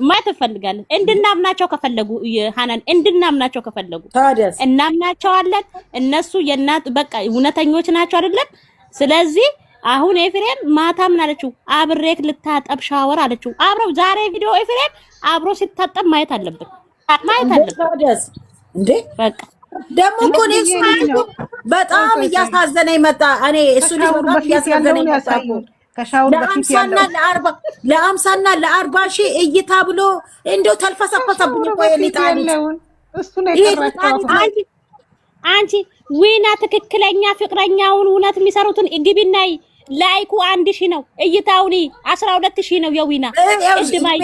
ማየት እንፈልጋለን። እንድናምናቸው ከፈለጉ ሃናን እንድናምናቸው ከፈለጉ ታዲያስ እናምናቸዋለን። እነሱ የእናት በቃ እውነተኞች ናቸው አይደለም። ስለዚህ አሁን ኤፍሬም ማታ ምን አለችው? አብሬክ ልታጠብ ሻወር አለችው። አብረው ዛሬ ቪዲዮ ኤፍሬም አብሮ ሲታጠብ ማየት አለብን። ታዲያስ እንዴ በቃ ደግሞ እኮ ነው በጣም እያሳዘነኝ መጣ። እኔ እሱ በጣም እያሳዘነኝ መጣ። ከሻውር በፊት ያለው ለአምሳና ለአርባ ሺህ እይታ ብሎ እንደው ተልፈሰፈሰብኝ እኮ የሊጣኒ እሱ ነው የቀረችው። አንቺ ዊና ትክክለኛ ፍቅረኛውን እውነት የሚሰሩትን ግቢናይ ላይኩ 1000 ነው፣ እይታውኒ 12000 ነው። የዊና እድማይ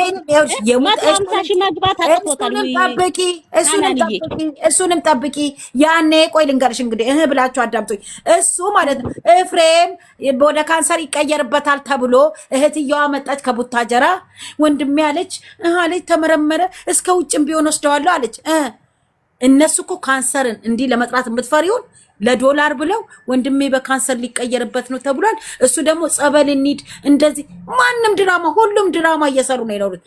የማታምታሽ መግባት አጥቶታል። እሱንም ጠብቂ ያኔ ቆይ ልንገርሽ እንግዲህ ብላችሁ አዳምጡኝ። እሱ ማለት ነው ኤፍሬም ወደ ካንሰር ይቀየርበታል ተብሎ እህትየዋ መጣች ከቡታጀራ ወንድሜ አለች ተመረመረ እስከ ውጭም ቢሆን ወስደዋለሁ አለች። እነሱ እኮ ካንሰርን እንዲህ ለመጥራት የምትፈሪውን ለዶላር ብለው ወንድሜ በካንሰር ሊቀየርበት ነው ተብሏል። እሱ ደግሞ ጸበል እንሂድ እንደዚህ ማንም ድራማ ሁሉም ድራማ እየሰሩ ነው የኖሩት።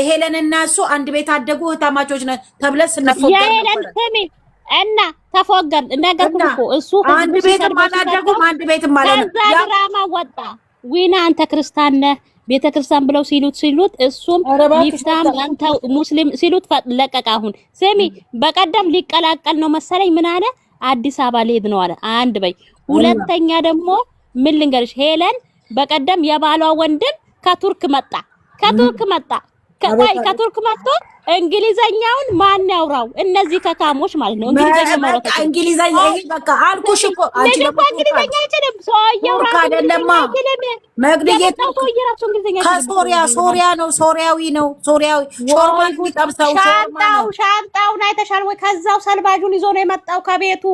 ሄለን እና እሱ አንድ ቤት አደጉ እህታማቾች ነው ተብለን ስንፎገር የሄለን ስሚ እና ተፎገር ነገርኩ እኮ እሱ አንድ ቤት ማላደጉም አንድ ቤት ማለት ነው። ድራማ ወጣ ዊና አንተ ክርስቲያን ነህ ቤተክርስቲያን ብለው ሲሉት እሱም ይፍታም አንተ ሙስሊም ሲሉት ለቀቀ። አሁን ስሚ በቀደም ሊቀላቀል ነው መሰለኝ ምን አለ አዲስ አበባ ሊሄድ ነው አለ። አንድ በይ ሁለተኛ ደግሞ ምን ልንገርሽ ሄለን በቀደም የባሏ ወንድም ከቱርክ መጣ ከቱርክ መጥቶ እንግሊዘኛውን ማን ያውራው? እነዚህ ከካሞች ማለት ነው። እንግሊዘኛ በቃ አልኩሽ እኮ አንቺ ደግሞ እንግሊዘኛ አይችልም። ሶያው አይደለማ መግደየት ሶሪያ ነው ሶሪያዊ ሾርማ የሚጠብሰው ሻንጣውን አይተሻል ወይ? ከዛው ሰልባጁን ይዞ ነው የመጣው ከቤቱ።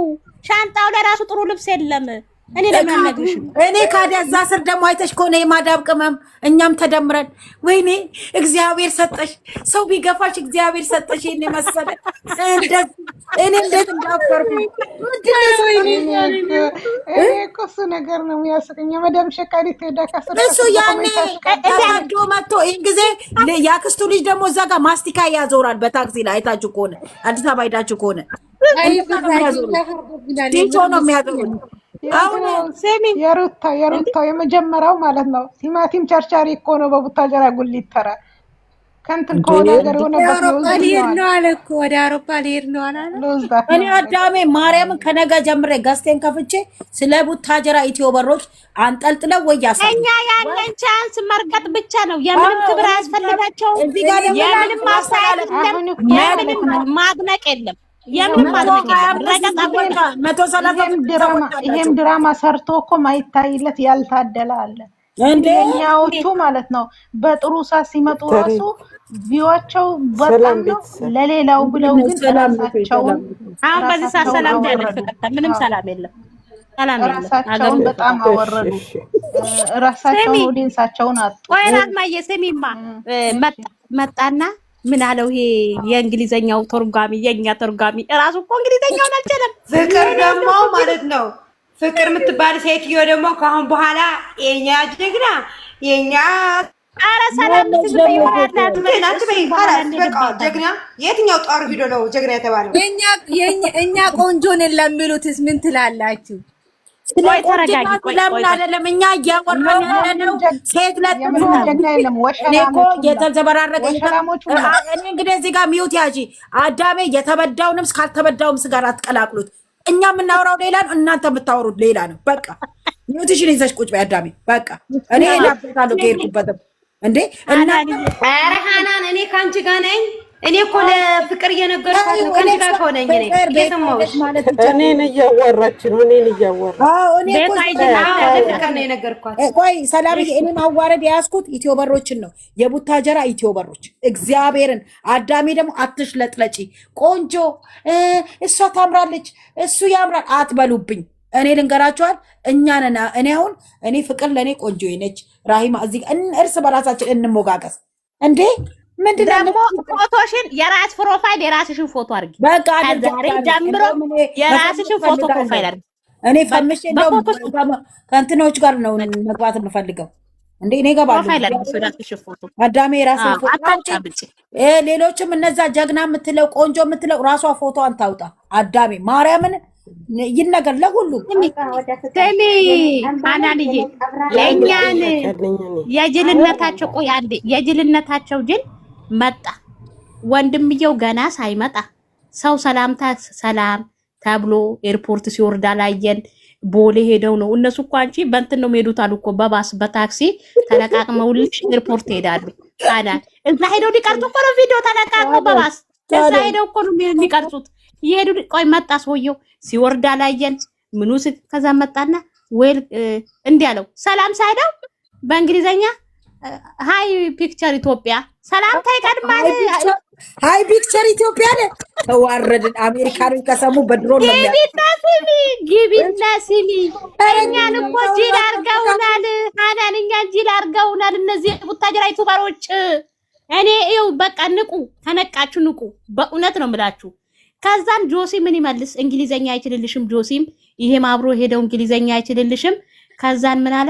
ሻንጣው ለራሱ ጥሩ ልብስ የለም። እኔ ለማነግርሽ እኔ ካዲያ እዛ ስር ደግሞ አይተሽ ከሆነ የማዳብ ቅመም እኛም ተደምረን ወይኔ እግዚአብሔር ሰጠሽ ሰው ቢገፋሽ እግዚአብሔር ሰጠሽ እኔ መሰለ እኔ እንዴት እንዳፈርኩ እኔ እኮ ነገር ነው የሚያስቀኝ። መደም ሸቃሪት ሄዳካሰረ እሱ ያኔ ተዋዶ መጥቶ ይሄን ጊዜ ያክስቱ ልጅ ደግሞ እዛ ጋር ማስቲካ ያዞራል በታክሲ ላይ አይታችሁ ከሆነ አዲስ አበባ ሄዳችሁ ከሆነ ቲቶ ነው የሚያዞሩ። አሁን ሰሚ የሩታ የመጀመሪያው ማለት ነው ቲማቲም ቸርቻሪ እኮ ነው በቡታጀራ ጉሊት ተራ ከንትን ከሆነ ነገር ሆነ ነው አለ እኮ ወደ አውሮፓ ሊሄድ ነው አለ። እኔ አዳሜ ማርያምን ከነገ ጀምሬ ጋስቴን ከፍቼ ስለ ቡታጀራ ኢትዮ በሮች አንጠልጥለው ወያሳ እኛ ያለን ቻንስ መርቀጥ ብቻ ነው። የምንም ክብር አያስፈልጋቸው። የምንም ማሳየት የምንም ማድነቅ የለም። ይሄም ድራማ ሰርቶ እኮ ማይታይለት ያልታደለ አለ። እንደኛዎቹ ማለት ነው በጥሩ ሰዓት ሲመጡ ራሱ ቪዋቸው በጣም ነው ለሌላው ብለው ግን ራሳቸውን አሁን በዚህ ሰዓት ሰላም ያለፈቀታ ምንም ሰላም የለም። ሰላም የለም። ራሳቸውን በጣም አወረዱ። ራሳቸውን ኦዲየንሳቸውን አጡ። ወይራት ማየሰሚማ መጣና ምን አለው ይሄ የእንግሊዘኛው ተርጓሚ የኛ ተርጓሚ እራሱ እኮ እንግሊዘኛውን አልቻለም። ፍቅር ደግሞ ማለት ነው ፍቅር የምትባል ሴትዮ ደግሞ ከአሁን በኋላ የኛ ጀግና የኛ ኧረ ሰላም ጀግና የትኛው ጦር ሂዶ ነው ጀግና የተባለው? እኛ ቆንጆ ነን ለሚሉትስ ምን ትላላችሁ? ለምን አይደለም እኛ እያወራን ያለነው ሴት የተዘበራረቀ እኔ እንግዲህ እዚህ ጋር ሚውት ያጂ አዳሜ የተበዳውንም ካልተበዳውም ጋር አትቀላቅሉት። እኛ የምናወራው ሌላ ነው፣ እናንተ የምታወሩት ሌላ ነው። በቃ ሚውትሽን ይዘሽ ቁጭ በይ አዳሜ። በቃ እኔ ላበታለሁ ከሄድኩበትም እንዴ እና ኧረ ሃናን እኔ ካንቺ ጋር ነኝ። እኔ እኮ ለፍቅር እየነገርኳት ነው ካንቺ ጋር ከሆነኝ እኔ እየሰማሁሽ ማለት እኔን እያወራች ነው። ለፍቅር ነው የነገርኳት። ቆይ ሰላምዬ እኔ ማዋረድ የያዝኩት ኢትዮ በሮችን ነው የቡታጀራ ኢትዮ በሮች እግዚአብሔርን። አዳሜ ደግሞ አትሽለጥለጪ ቆንጆ እሷ ታምራለች እሱ ያምራል አትበሉብኝ። እኔ ልንገራቸዋል እኛ ነን። እኔ አሁን እኔ ፍቅር ለእኔ ቆንጆ ነች። ራሂማ እዚህ እርስ በራሳችን እንሞጋገስ እንዴ። ምንድነው ፎቶሽን የራስ ፕሮፋይል የራስሽን ፎቶ አድርጊ። በቃ ዛሬ ጀምሮ የራስሽን ፎቶ ፕሮፋይል አድርጊ። እኔ ፈምሽ እንደው ከእንትኖች ጋር ነው መግባት የምፈልገው እንዴ እኔ ገባለሁ። ፕሮፋይል አድርጊ ራስሽ ፎቶ አዳሜ ራስሽ ፎቶ አታጫብጪ። ሌሎችም እነዛ ጀግና የምትለው ቆንጆ የምትለው ራሷ ፎቶዋን ታውጣ። አዳሜ ማርያምን ይነገር ለሁሉ ስሚ አናንዬ ለእኛን የጅልነታቸው ቆይ አንዴ የጅልነታቸው ጅል መጣ። ወንድምየው ገና ሳይመጣ ሰው ሰላምታ ሰላም ተብሎ ኤርፖርት ሲወርድ አላየን። ቦሌ ሄደው ነው እነሱ እኮ አንቺ በእንትን ነው የሚሄዱት አሉ እኮ በባስ በታክሲ ተለቃቅመውልሽ ኤርፖርት ይሄዳሉ። ታዲያ እዛ ሄደው ሊቀርጹ እኮ ነው ቪዲዮ ተለቃቅመው በባስ እዛ ሄደው እኮ ነው የሚቀርጹት። ይሄዱ ቆይ መጣ ሰውየው ሲወርድ አላየን ምኑ ከዛ መጣና ዌል እንዲህ አለው ሰላም ሳይደው በእንግሊዘኛ ሃይ ፒክቸር ኢትዮጵያ ሰላምታ ይቀድማል። ሃይ ፒክቸር ኢትዮጵያ ነው። ተዋረድን። አሜሪካኖች ከሰሙ በድሮን ነው ግቢና ሲሚ እኛን እኮ ጂል አርገውናል። ሃናን እኛን ጂል አርገውናል እነዚህ ቡታጀራ ዩቲዩበሮች። እኔ ይኸው በቃ ንቁ፣ ተነቃችሁ ንቁ። በእውነት ነው የምላችሁ። ከዛን ጆሲ ምን ይመልስ እንግሊዘኛ አይችልልሽም። ጆሲም ይሄም አብሮ ሄደው እንግሊዘኛ አይችልልሽም። ከዛን ምን አለ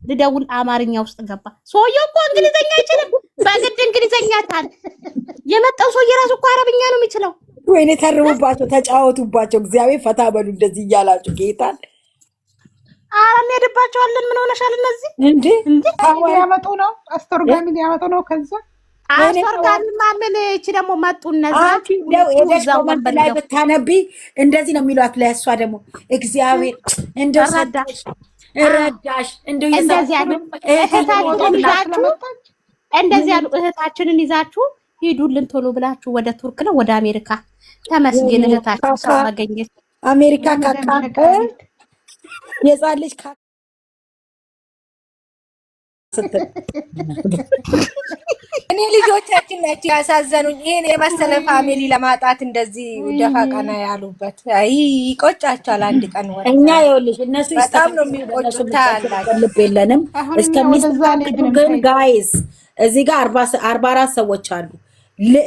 ልደውል አማርኛ ውስጥ ገባ። ሰውየው እኮ እንግሊዘኛ አይችልም። በግድ እንግሊዘኛ ታል የመጣው ሰው የራሱ እኮ አረብኛ ነው የሚችለው። ወይኔ ተርቡባቸው፣ ተጫወቱባቸው። እግዚአብሔር ፈታ በሉ እንደዚህ እያላችሁ ጌታን አራም ያደባቸዋለን። ምን ሆነሻል? እነዚህ እንዴ ሊያመጡ ነው፣ አስተርጓሚ ሊያመጡ ነው። ከዛ አስተርጓሚ ማመን እቺ ደግሞ መጡ እነዛ ኮመንት ላይ ብታነቢ እንደዚህ ነው የሚሏት። ለእሷ ደግሞ እግዚአብሔር እንደው ረዳሽ እንደው እንደዚህ ያሉ እህታችንን ይዛችሁ ሂዱልን ቶሎ ብላችሁ ወደ ቱርክ ነው ወደ አሜሪካ። ተመስገን እህታችን ሰው ማገኘት አሜሪካ ካካ የጻን ልጅ እኔ ልጆቻችን ናቸው ያሳዘኑኝ። ይሄን የመሰለ ፋሚሊ ለማጣት እንደዚህ ደፋ ቀና ያሉበት ይቆጫቸዋል። አንድ ቀን ወደ እኛ ይኸውልሽ እነሱ በጣም ነው የሚቆጩት። ልብ የለንም እስከሚስተካከሉ ግን ጋይስ እዚህ ጋር 44 ሰዎች አሉ።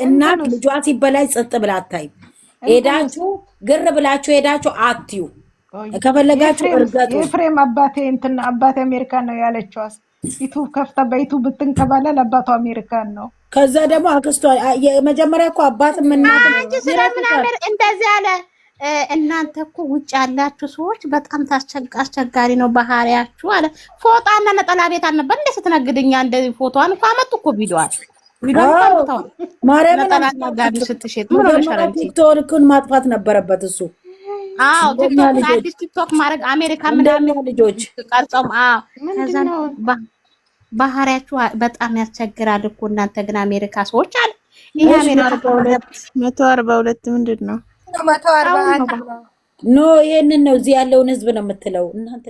እናት ልጇ ሲበላሽ ጸጥ ብላ አታይም። ሄዳችሁ ግር ብላችሁ ሄዳችሁ አትዩ። ከፈለጋችሁ እርገጡ። ኤፍሬም አባቴ እንትና አባቴ አሜሪካን ነው ያለችዋስ ዩቲዩብ ከፍታ በዩቲዩብ ብትንከባለል አባቷ አሜሪካን ነው። ከዛ ደግሞ አክስቷ የመጀመሪያ እኮ አባት እንደዚህ አለ። እናንተ እኮ ውጭ ያላችሁ ሰዎች በጣም አስቸጋሪ ነው ባህሪያችሁ አለ። ፎጣና ነጠላ ቤት አልነበር እንደ ስትነግድኛ እንደዚህ ፎቶዋን እኮ አመጡ እኮ ቪዲዮዋን ማርያምን ነጠላና ጋቢ ስትሸጥ ምን ሆነሻል? ቲክቶክን ማጥፋት ነበረበት እሱ። አዎ ቲክቶክ አዲስ ቲክቶክ ማድረግ አሜሪካ ምናምን ልጆች ቀርጾም ባህሪያችሁ በጣም ያስቸግራል እኮ እናንተ ግን አሜሪካ ሰዎች አለ። ይሄ አሜሪካ 142 ምንድን ነው? 141 ኖ ይሄንን ነው እዚህ ያለውን ህዝብ ነው የምትለው እናንተ